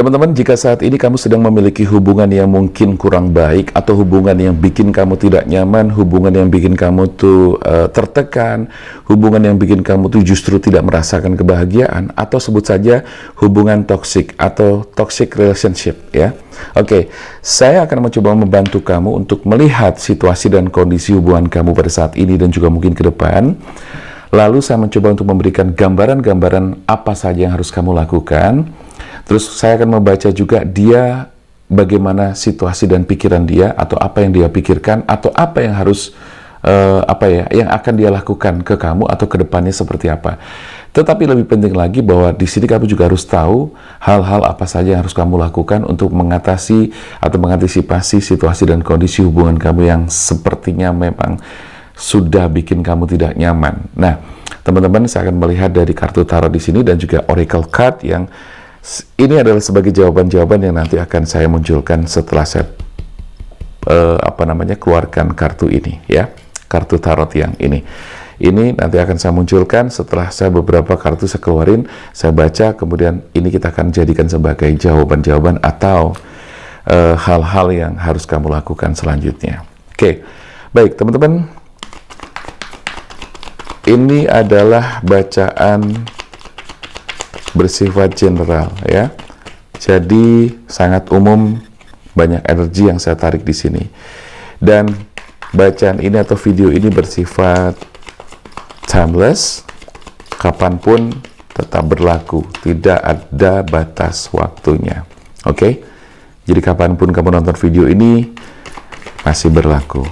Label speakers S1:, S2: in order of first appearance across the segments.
S1: Teman-teman, jika saat ini kamu sedang memiliki hubungan yang mungkin kurang baik, atau hubungan yang bikin kamu tidak nyaman, hubungan yang bikin kamu tuh tertekan, hubungan yang bikin kamu tuh justru tidak merasakan kebahagiaan, atau sebut saja hubungan toksik atau toxic relationship, ya. Oke, saya akan mencoba membantu kamu untuk melihat situasi dan kondisi hubungan kamu pada saat ini dan juga mungkin ke depan. Lalu saya mencoba untuk memberikan gambaran-gambaran apa saja yang harus kamu lakukan. Terus saya akan membaca juga dia bagaimana situasi dan pikiran dia, atau apa yang dia pikirkan, atau apa yang harus yang akan dia lakukan ke kamu atau ke depannya seperti apa. Tetapi lebih penting lagi bahwa di sini kamu juga harus tahu hal-hal apa saja yang harus kamu lakukan untuk mengatasi atau mengantisipasi situasi dan kondisi hubungan kamu yang sepertinya memang sudah bikin kamu tidak nyaman. Nah, teman-teman, saya akan melihat dari kartu tarot di sini dan juga oracle card yang ini adalah sebagai jawaban-jawaban yang nanti akan saya munculkan setelah saya keluarkan kartu ini, ya, kartu tarot yang ini nanti akan saya munculkan setelah saya beberapa kartu saya keluarin, saya baca, kemudian ini kita akan jadikan sebagai jawaban-jawaban atau hal-hal yang harus kamu lakukan selanjutnya. Oke, baik teman-teman, ini adalah bacaan bersifat general, ya. Jadi sangat umum, banyak energi yang saya tarik di sini. Dan bacaan ini atau video ini bersifat timeless, kapanpun tetap berlaku, tidak ada batas waktunya. Oke? Jadi kapanpun kamu nonton video ini masih berlaku.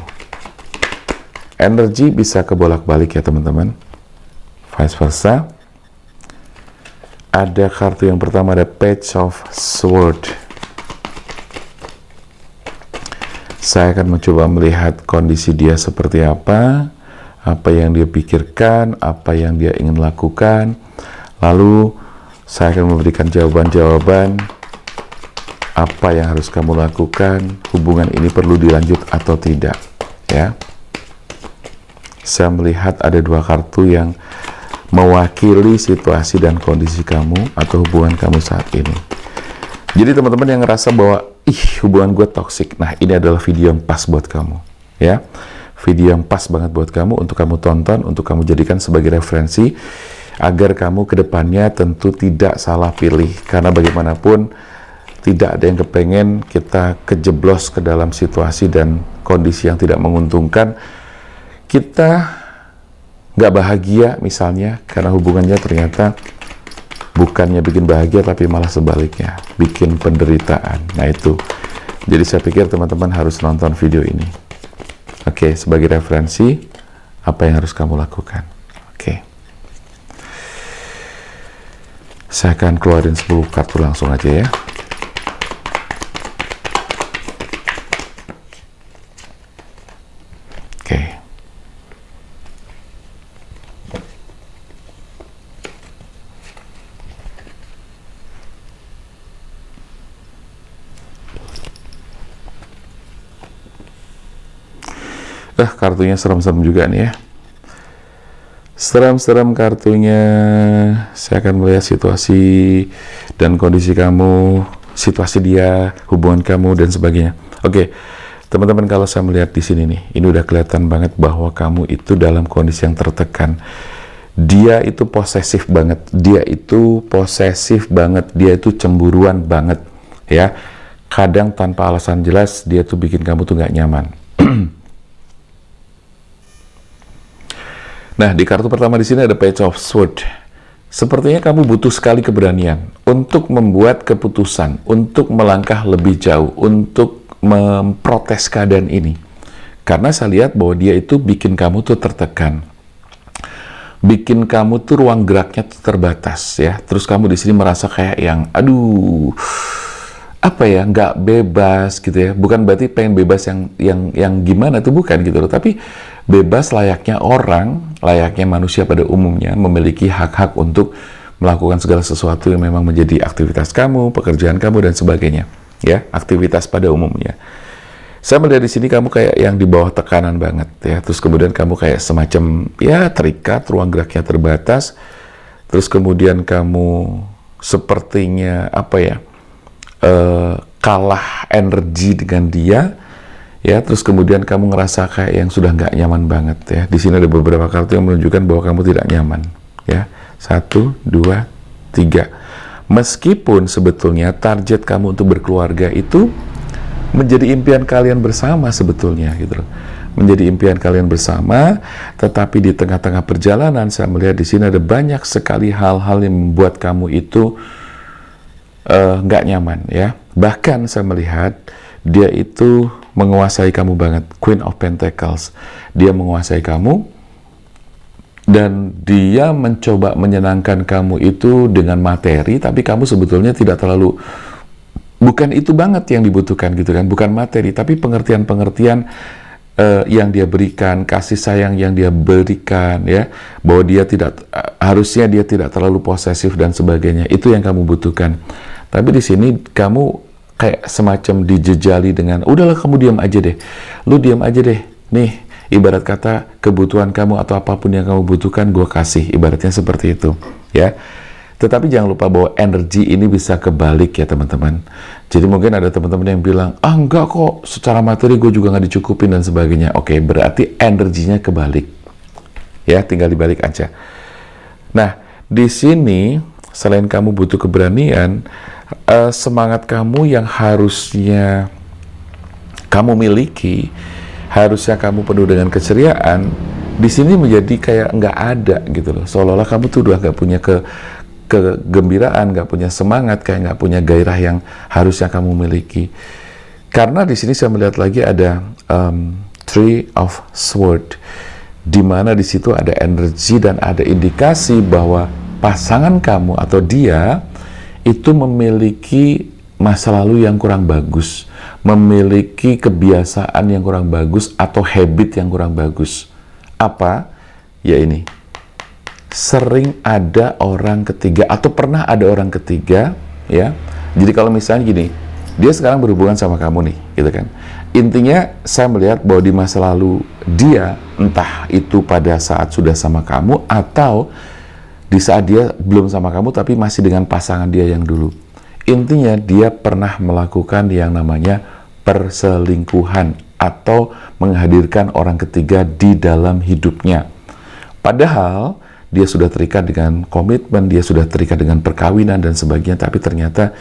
S1: Energi bisa kebolak-balik ya teman-teman. Vice versa. Ada kartu yang pertama, ada Page of Sword. Saya akan mencoba melihat kondisi dia seperti apa yang dia pikirkan, apa yang dia ingin lakukan. Lalu saya akan memberikan jawaban-jawaban apa yang harus kamu lakukan, hubungan ini perlu dilanjut atau tidak, ya. Saya melihat ada dua kartu yang mewakili situasi dan kondisi kamu atau hubungan kamu saat ini. Jadi teman-teman yang ngerasa bahwa hubungan gue toksik, nah ini adalah video yang pas buat kamu, ya. Video yang pas banget buat kamu untuk kamu tonton, untuk kamu jadikan sebagai referensi agar kamu kedepannya tentu tidak salah pilih, karena bagaimanapun tidak ada yang kepengen kita kejeblos ke dalam situasi dan kondisi yang tidak menguntungkan. Kita nggak bahagia misalnya karena hubungannya ternyata bukannya bikin bahagia tapi malah sebaliknya bikin penderitaan. Nah itu, jadi saya pikir teman-teman harus nonton video ini. Oke, sebagai referensi apa yang harus kamu lakukan. Oke, saya akan keluarin 10 kartu langsung aja ya. Kartunya serem-serem juga nih ya. Serem-serem kartunya. Saya akan melihat situasi dan kondisi kamu, situasi dia, hubungan kamu dan sebagainya. Oke, teman-teman, kalau saya melihat di sini nih, ini udah kelihatan banget bahwa kamu itu dalam kondisi yang tertekan. Dia itu posesif banget, dia itu cemburuan banget, ya. Kadang tanpa alasan jelas dia tuh bikin kamu tuh nggak nyaman. Nah, di kartu pertama di sini ada Page of Sword. Sepertinya kamu butuh sekali keberanian untuk membuat keputusan, untuk melangkah lebih jauh, untuk memprotes keadaan ini. Karena saya lihat bahwa dia itu bikin kamu tuh tertekan. Bikin kamu tuh ruang geraknya tuh terbatas, ya. Terus kamu di sini merasa kayak yang, nggak bebas gitu ya. Bukan berarti pengen bebas yang gimana tuh, bukan gitu loh. Tapi bebas layaknya orang, layaknya manusia pada umumnya, memiliki hak-hak untuk melakukan segala sesuatu yang memang menjadi aktivitas kamu, pekerjaan kamu dan sebagainya, ya, aktivitas pada umumnya. Saya melihat di sini kamu kayak yang di bawah tekanan banget, ya. Terus kemudian kamu kayak semacam ya terikat, ruang geraknya terbatas. Terus kemudian kamu sepertinya kalah energi dengan dia, ya, terus kemudian kamu ngerasa kayak yang sudah nggak nyaman banget, ya. Di sini ada beberapa kartu yang menunjukkan bahwa kamu tidak nyaman, ya. 1, 2, 3. Meskipun sebetulnya target kamu untuk berkeluarga itu menjadi impian kalian bersama sebetulnya, gitu loh. Menjadi impian kalian bersama, tetapi di tengah-tengah perjalanan saya melihat di sini ada banyak sekali hal-hal yang membuat kamu itu nggak nyaman, ya. Bahkan saya melihat dia itu menguasai kamu banget, Queen of Pentacles. Dia menguasai kamu dan dia mencoba menyenangkan kamu itu dengan materi, tapi kamu sebetulnya tidak terlalu, bukan itu banget yang dibutuhkan, gitu kan. Bukan materi, tapi pengertian-pengertian yang dia berikan, kasih sayang yang dia berikan, ya, bahwa dia tidak, harusnya dia tidak terlalu posesif dan sebagainya. Itu yang kamu butuhkan. Tapi di sini kamu kayak semacam dijejali dengan, udahlah kamu diam aja deh, lu diam aja deh, nih, ibarat kata kebutuhan kamu atau apapun yang kamu butuhkan gue kasih, ibaratnya seperti itu, ya. Tetapi jangan lupa bahwa energi ini bisa kebalik, ya teman-teman. Jadi mungkin ada teman-teman yang bilang, enggak kok, secara materi gue juga nggak dicukupin dan sebagainya. Oke, berarti energinya kebalik, ya, tinggal dibalik aja. Nah, di sini selain kamu butuh keberanian, semangat kamu yang harusnya kamu miliki, harusnya kamu penuh dengan keceriaan, di sini menjadi kayak nggak ada, gitu loh. Seolah-olah kamu tuh udah nggak punya kegembiraan, nggak punya semangat, kayak nggak punya gairah yang harusnya kamu miliki. Karena di sini saya melihat lagi ada Three of Swords, di mana di situ ada energi dan ada indikasi bahwa pasangan kamu atau dia itu memiliki masa lalu yang kurang bagus, memiliki kebiasaan yang kurang bagus atau habit yang kurang bagus. Apa? Ya ini, sering ada orang ketiga atau pernah ada orang ketiga, ya. Jadi kalau misalnya gini, dia sekarang berhubungan sama kamu nih, gitu kan. Intinya saya melihat bahwa di masa lalu dia, entah itu pada saat sudah sama kamu atau di saat dia belum sama kamu tapi masih dengan pasangan dia yang dulu. Intinya dia pernah melakukan yang namanya perselingkuhan atau menghadirkan orang ketiga di dalam hidupnya. Padahal dia sudah terikat dengan komitmen, dia sudah terikat dengan perkawinan dan sebagainya, tapi ternyata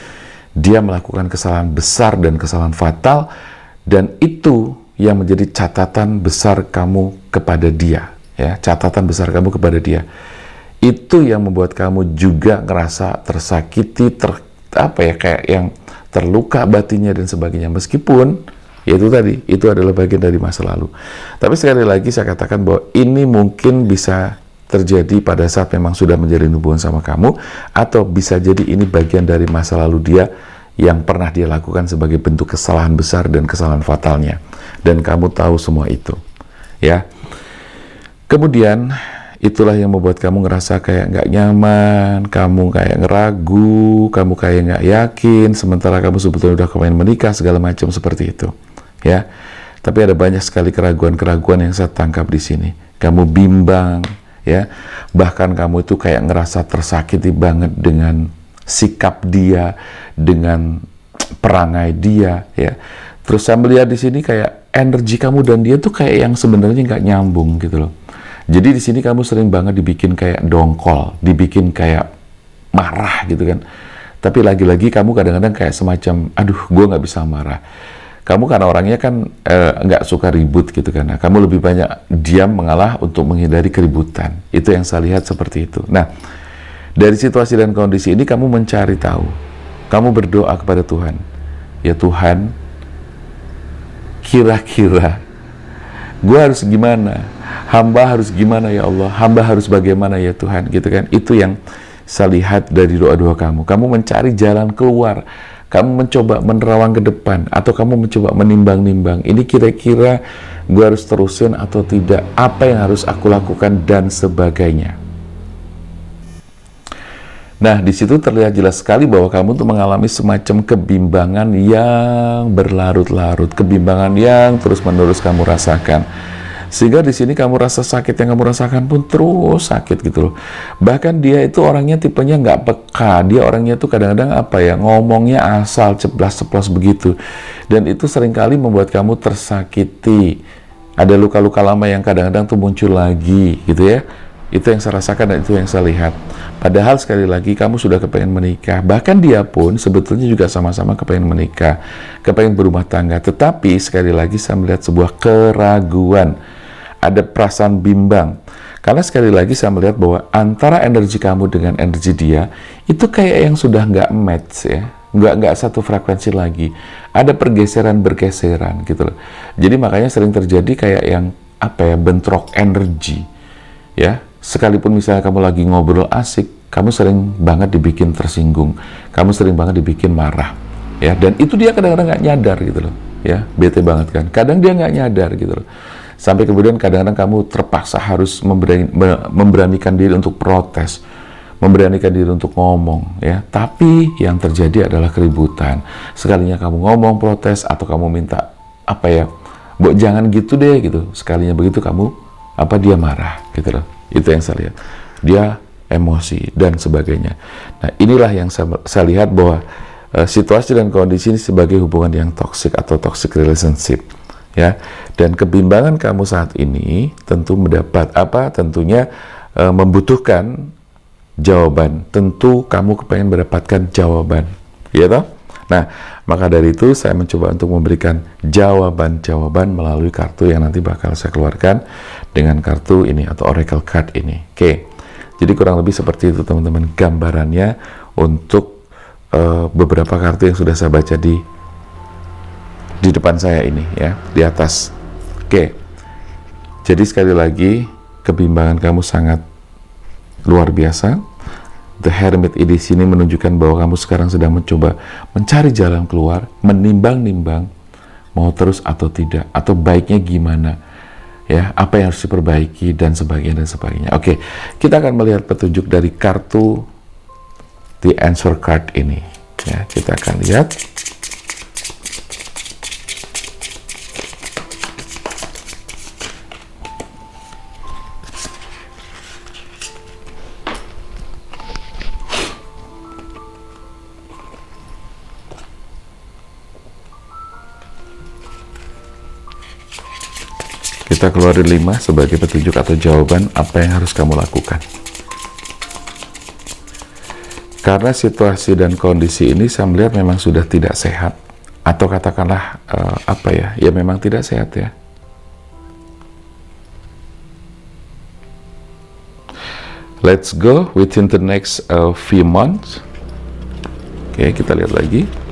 S1: dia melakukan kesalahan besar dan kesalahan fatal, dan itu yang menjadi catatan besar kamu kepada dia, ya, catatan besar kamu kepada dia. Itu yang membuat kamu juga ngerasa tersakiti, kayak yang terluka batinnya dan sebagainya. Meskipun ya itu tadi, itu adalah bagian dari masa lalu. Tapi sekali lagi saya katakan bahwa ini mungkin bisa terjadi pada saat memang sudah menjalin hubungan sama kamu, atau bisa jadi ini bagian dari masa lalu dia yang pernah dia lakukan sebagai bentuk kesalahan besar dan kesalahan fatalnya. Dan kamu tahu semua itu, ya. Kemudian itulah yang membuat kamu ngerasa kayak nggak nyaman, kamu kayak ngeragu, kamu kayak nggak yakin, sementara kamu sebetulnya udah kemarin menikah, segala macam seperti itu, ya. Tapi ada banyak sekali keraguan-keraguan yang saya tangkap di sini. Kamu bimbang, ya. Bahkan kamu itu kayak ngerasa tersakiti banget dengan sikap dia, dengan perangai dia, ya. Terus saya melihat di sini kayak energi kamu dan dia tuh kayak yang sebenarnya nggak nyambung, gitu loh. Jadi di sini kamu sering banget dibikin kayak dongkol, dibikin kayak marah, gitu kan. Tapi lagi-lagi kamu kadang-kadang kayak semacam, aduh, gue nggak bisa marah. Kamu karena orangnya kan nggak suka ribut, gitu kan. Nah, kamu lebih banyak diam, mengalah untuk menghindari keributan. Itu yang saya lihat seperti itu. Nah, dari situasi dan kondisi ini kamu mencari tahu. Kamu berdoa kepada Tuhan. Ya Tuhan, kira-kira gue harus gimana? Hamba harus gimana ya Allah? Hamba harus bagaimana ya Tuhan? Gitu kan? Itu yang saya lihat dari doa-doa kamu. Kamu mencari jalan keluar. Kamu mencoba menerawang ke depan. Atau kamu mencoba menimbang-nimbang. Ini kira-kira gue harus terusin atau tidak? Apa yang harus aku lakukan? Dan sebagainya. Nah, di situ terlihat jelas sekali bahwa kamu tuh mengalami semacam kebimbangan yang berlarut-larut. Kebimbangan yang terus-menerus kamu rasakan. Sehingga di sini kamu rasa sakit yang kamu rasakan pun terus sakit gitu loh. Bahkan dia itu orangnya tipenya nggak peka, dia orangnya tuh kadang-kadang apa ya, ngomongnya asal ceplas-ceplos begitu. Dan itu seringkali membuat kamu tersakiti. Ada luka-luka lama yang kadang-kadang tuh muncul lagi gitu ya. Itu yang saya rasakan dan itu yang saya lihat. Padahal sekali lagi kamu sudah kepengen menikah. Bahkan dia pun sebetulnya juga sama-sama kepengen menikah, kepengen berumah tangga. Tetapi sekali lagi saya melihat sebuah keraguan. Ada perasaan bimbang. Karena sekali lagi saya melihat bahwa antara energi kamu dengan energi dia itu kayak yang sudah nggak match ya. Nggak satu frekuensi lagi. Ada pergeseran-bergeseran gitu loh. Jadi makanya sering terjadi kayak yang apa ya, bentrok energi ya. Sekalipun misalnya kamu lagi ngobrol asik, kamu sering banget dibikin tersinggung, kamu sering banget dibikin marah ya. Dan itu dia kadang-kadang nggak nyadar gitu loh ya. Bete banget kan, kadang dia nggak nyadar gitu loh, sampai kemudian kadang-kadang kamu terpaksa harus memberanikan diri untuk protes, memberanikan diri untuk ngomong ya. Tapi yang terjadi adalah keributan. Sekalinya kamu ngomong protes atau kamu minta apa ya, "Mbok jangan gitu deh," gitu, sekalinya begitu kamu apa, dia marah gitu loh. Itu yang saya lihat, dia emosi dan sebagainya. Nah inilah yang saya lihat bahwa situasi dan kondisi ini sebagai hubungan yang toxic atau toxic relationship ya. Dan kebimbangan kamu saat ini tentu tentunya membutuhkan jawaban. Tentu kamu kepengen mendapatkan jawaban ya toh. Nah maka dari itu saya mencoba untuk memberikan jawaban-jawaban melalui kartu yang nanti bakal saya keluarkan dengan kartu ini atau oracle card ini. Oke. Jadi kurang lebih seperti itu teman-teman gambarannya untuk beberapa kartu yang sudah saya baca di depan saya ini ya, di atas. Oke. Jadi sekali lagi kebimbangan kamu sangat luar biasa. The Hermit di sini menunjukkan bahwa kamu sekarang sedang mencoba mencari jalan keluar, menimbang-nimbang mau terus atau tidak, atau baiknya gimana ya, apa yang harus diperbaiki dan sebagainya. Oke, kita akan melihat petunjuk dari kartu The Answer Card ini ya. Kita akan lihat. Kita keluarin 5 sebagai petunjuk atau jawaban apa yang harus kamu lakukan. Karena situasi dan kondisi ini saya melihat memang sudah tidak sehat, atau katakanlah ya memang tidak sehat ya. Let's go within the next few months. Oke, kita lihat lagi.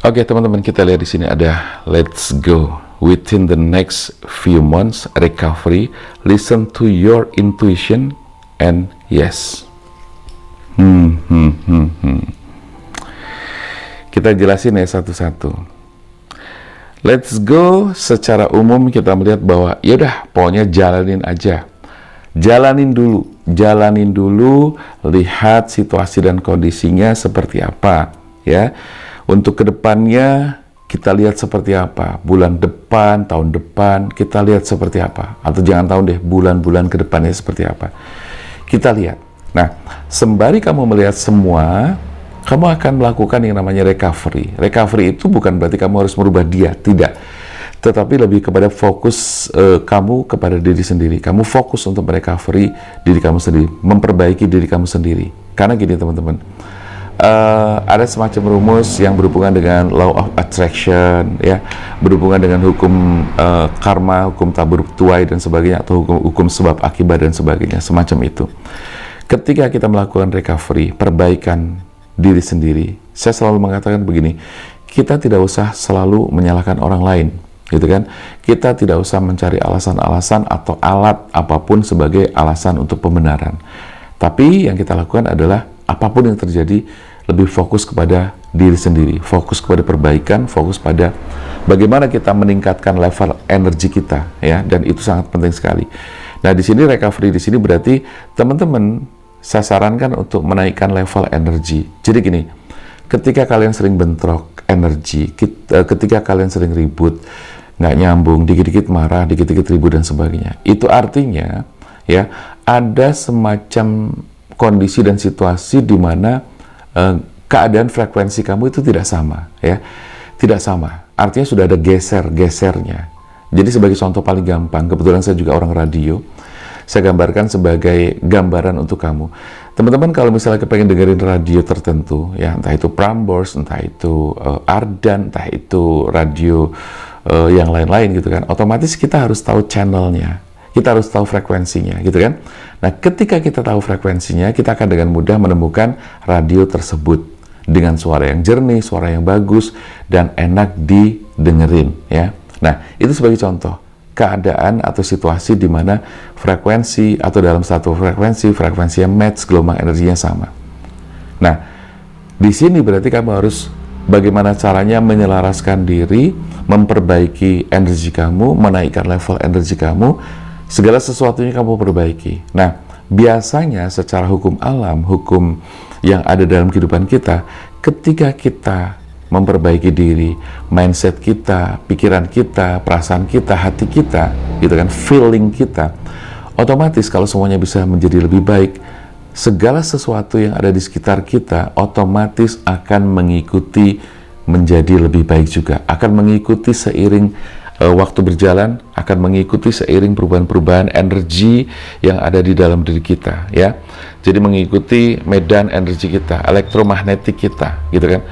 S1: Oke teman-teman, kita lihat di sini ada let's go within the next few months recovery, listen to your intuition and yes. Kita jelasin ya satu-satu. Let's go secara umum kita melihat bahwa yaudah pokoknya jalanin aja, jalanin dulu, lihat situasi dan kondisinya seperti apa ya. Untuk kedepannya kita lihat seperti apa, bulan depan, tahun depan kita lihat seperti apa, atau jangan tahun deh, bulan-bulan ke depannya seperti apa, kita lihat. Nah sembari kamu melihat semua, kamu akan melakukan yang namanya recovery. Recovery itu bukan berarti kamu harus merubah dia, tidak, tetapi lebih kepada fokus kamu kepada diri sendiri. Kamu fokus untuk merecovery diri kamu sendiri, memperbaiki diri kamu sendiri. Karena gini teman-teman, ada semacam rumus yang berhubungan dengan law of attraction ya, berhubungan dengan hukum karma, hukum tabur tuai dan sebagainya, atau hukum sebab akibat dan sebagainya, semacam itu. Ketika kita melakukan recovery, perbaikan diri sendiri, saya selalu mengatakan begini, kita tidak usah selalu menyalahkan orang lain gitu kan. Kita tidak usah mencari alasan-alasan atau alat apapun sebagai alasan untuk pembenaran. Tapi yang kita lakukan adalah apapun yang terjadi, lebih fokus kepada diri sendiri, fokus kepada perbaikan, fokus pada bagaimana kita meningkatkan level energi kita, ya, dan itu sangat penting sekali. Nah, di sini recovery di sini berarti teman-teman saya sarankan untuk menaikkan level energi. Jadi gini, ketika kalian sering bentrok energi, ketika kalian sering ribut, nggak nyambung, dikit-dikit marah, dikit-dikit ribut dan sebagainya, itu artinya ya ada semacam kondisi dan situasi di mana keadaan frekuensi kamu itu tidak sama, ya, tidak sama. Artinya sudah ada gesernya. Jadi sebagai contoh paling gampang, kebetulan saya juga orang radio, saya gambarkan sebagai gambaran untuk kamu. Teman-teman kalau misalnya kepengen dengerin radio tertentu, ya entah itu Prambors, entah itu Ardan, entah itu radio yang lain-lain gitu kan, otomatis kita harus tahu channelnya, kita harus tahu frekuensinya gitu kan. Nah, ketika kita tahu frekuensinya, kita akan dengan mudah menemukan radio tersebut dengan suara yang jernih, suara yang bagus, dan enak didengerin, ya. Nah, itu sebagai contoh keadaan atau situasi di mana frekuensi atau dalam satu frekuensi yang match, gelombang energinya sama. Nah, di sini berarti kamu harus bagaimana caranya menyelaraskan diri, memperbaiki energi kamu, menaikkan level energi kamu, segala sesuatunya kamu perbaiki. Nah, biasanya secara hukum alam, hukum yang ada dalam kehidupan kita, ketika kita memperbaiki diri, mindset kita, pikiran kita, perasaan kita, hati kita, gitu kan, feeling kita, otomatis kalau semuanya bisa menjadi lebih baik, segala sesuatu yang ada di sekitar kita otomatis akan mengikuti menjadi lebih baik juga, akan mengikuti seiring waktu berjalan, akan mengikuti seiring perubahan-perubahan energi yang ada di dalam diri kita, ya. Jadi mengikuti medan energi kita, elektromagnetik kita, gitu kan.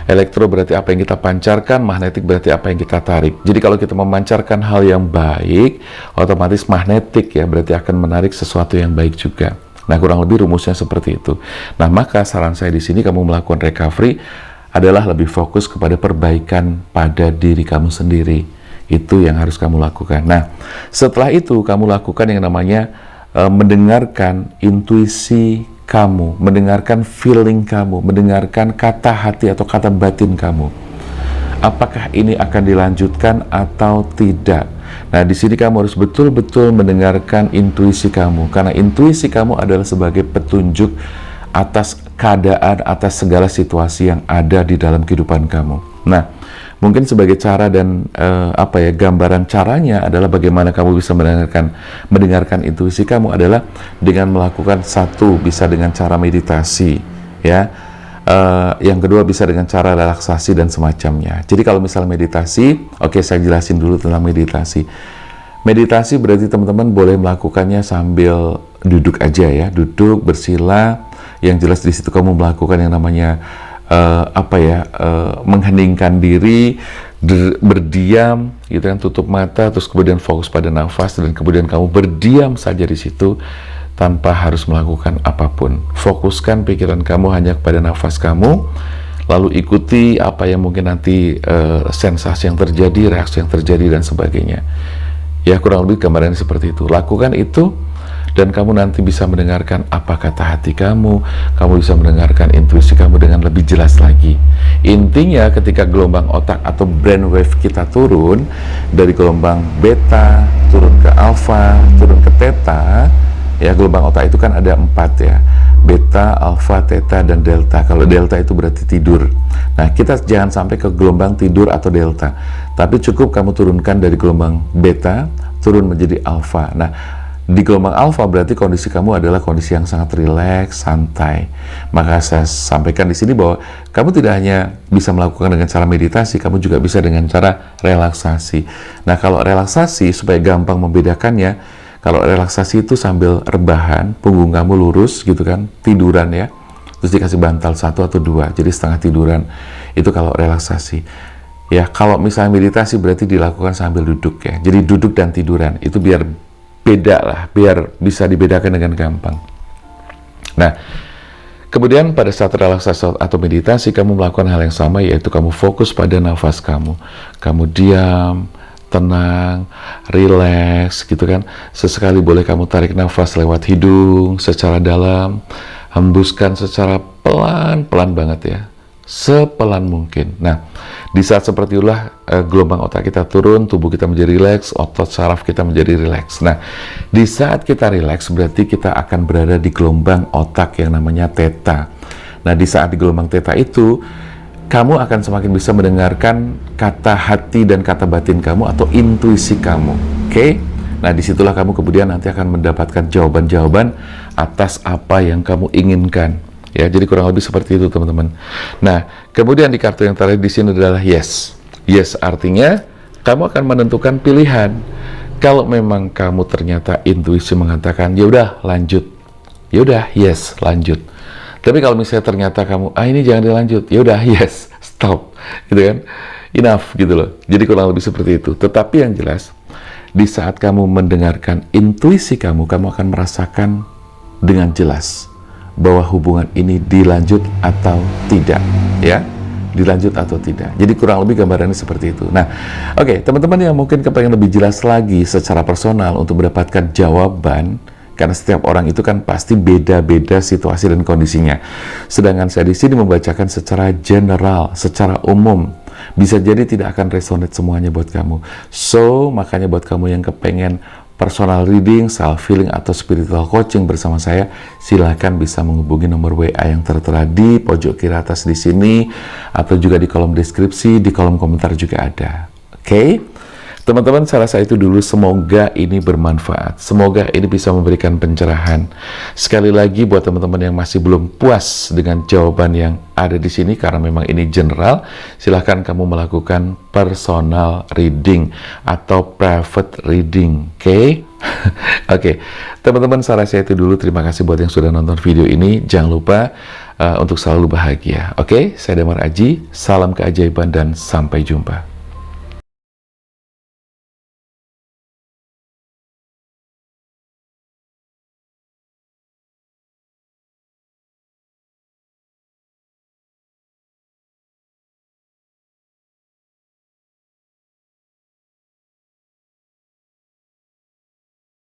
S1: Elektro berarti apa yang kita pancarkan, magnetik berarti apa yang kita tarik. Jadi kalau kita memancarkan hal yang baik, otomatis magnetik, ya, berarti akan menarik sesuatu yang baik juga. Nah, kurang lebih rumusnya seperti itu. Nah, maka saran saya di sini kamu melakukan recovery adalah lebih fokus kepada perbaikan pada diri kamu sendiri. Itu yang harus kamu lakukan. Nah, setelah itu kamu lakukan yang namanya mendengarkan intuisi kamu, mendengarkan feeling kamu, mendengarkan kata hati atau kata batin kamu. Apakah ini akan dilanjutkan atau tidak? Nah, di sini kamu harus betul-betul mendengarkan intuisi kamu, karena intuisi kamu adalah sebagai petunjuk atas keadaan, atas segala situasi yang ada di dalam kehidupan kamu. Nah, mungkin sebagai cara dan gambaran caranya adalah bagaimana kamu bisa mendengarkan intuisi kamu adalah dengan melakukan satu, bisa dengan cara meditasi, ya. Yang kedua bisa dengan cara relaksasi dan semacamnya. Jadi kalau misalnya meditasi, oke, saya jelasin dulu tentang meditasi. Meditasi berarti teman-teman boleh melakukannya sambil duduk aja, ya, duduk bersila. Yang jelas di situ kamu melakukan yang namanya mengheningkan diri, berdiam, gitu kan, tutup mata, terus kemudian fokus pada nafas, dan kemudian kamu berdiam saja di situ tanpa harus melakukan apapun. Fokuskan pikiran kamu hanya kepada nafas kamu, lalu ikuti apa yang mungkin nanti sensasi yang terjadi, reaksi yang terjadi, dan sebagainya. Ya, kurang lebih gambarannya seperti itu. Lakukan itu, dan kamu nanti bisa mendengarkan apa kata hati kamu bisa mendengarkan intuisi kamu dengan lebih jelas lagi. Intinya ketika gelombang otak atau brainwave kita turun dari gelombang beta, turun ke alpha, turun ke theta, ya, gelombang otak itu kan ada 4, ya, beta, alpha, theta, dan delta. Kalau delta itu berarti tidur. Nah, kita jangan sampai ke gelombang tidur atau delta, tapi cukup kamu turunkan dari gelombang beta, turun menjadi alpha. Nah, di gelombang alfa berarti kondisi kamu adalah kondisi yang sangat rileks, santai. Maka saya sampaikan di sini bahwa kamu tidak hanya bisa melakukan dengan cara meditasi, kamu juga bisa dengan cara relaksasi. Nah, kalau relaksasi supaya gampang membedakannya, kalau relaksasi itu sambil rebahan, punggung kamu lurus gitu kan, tiduran, ya. Terus dikasih bantal 1 atau 2, jadi setengah tiduran. Itu kalau relaksasi. Ya, kalau misalnya meditasi berarti dilakukan sambil duduk, ya. Jadi duduk dan tiduran itu biar beda lah, biar bisa dibedakan dengan gampang. Nah, kemudian pada saat relaksasi atau meditasi kamu melakukan hal yang sama, yaitu kamu fokus pada nafas kamu. Kamu diam, tenang, rileks gitu kan. Sesekali boleh kamu tarik nafas lewat hidung secara dalam, hembuskan secara pelan-pelan banget ya, sepelan mungkin. Nah, di saat seperti itulah gelombang otak kita turun, tubuh kita menjadi rileks, otot saraf kita menjadi rileks. Nah, di saat kita rileks berarti kita akan berada di gelombang otak yang namanya theta. Nah, di saat di gelombang theta itu, kamu akan semakin bisa mendengarkan kata hati dan kata batin kamu atau intuisi kamu. Oke? Nah, disitulah kamu kemudian nanti akan mendapatkan jawaban-jawaban atas apa yang kamu inginkan. Ya, jadi kurang lebih seperti itu, teman-teman. Nah, kemudian di kartu yang terakhir di sini adalah yes. Yes artinya kamu akan menentukan pilihan. Kalau memang kamu ternyata intuisi mengatakan, ya udah lanjut. Ya udah, yes, lanjut. Tapi kalau misalnya ternyata kamu, ini jangan dilanjut. Ya udah, yes, stop. Gitu kan? Enough gitu loh. Jadi kurang lebih seperti itu. Tetapi yang jelas, di saat kamu mendengarkan intuisi kamu akan merasakan dengan jelas bahwa hubungan ini dilanjut atau tidak, ya, dilanjut atau tidak. Jadi kurang lebih gambarannya seperti itu. Nah, oke, teman-teman yang mungkin kepengen lebih jelas lagi secara personal untuk mendapatkan jawaban, karena setiap orang itu kan pasti beda-beda situasi dan kondisinya. Sedangkan saya di sini membacakan secara general, secara umum. Bisa jadi tidak akan resonate semuanya buat kamu. So, makanya buat kamu yang kepengen personal reading, self healing atau spiritual coaching bersama saya, silahkan bisa menghubungi nomor WA yang tertera di pojok kiri atas di sini, atau juga di kolom deskripsi, di kolom komentar juga ada. Oke? Teman-teman, saya rasa itu dulu. Semoga ini bermanfaat. Semoga ini bisa memberikan pencerahan. Sekali lagi, buat teman-teman yang masih belum puas dengan jawaban yang ada di sini, karena memang ini general, silahkan kamu melakukan personal reading atau private reading. Oke? Oke. Teman-teman, saya rasa itu dulu. Terima kasih buat yang sudah nonton video ini. Jangan lupa untuk selalu bahagia. Oke? Saya Damar Aji. Salam keajaiban dan sampai jumpa.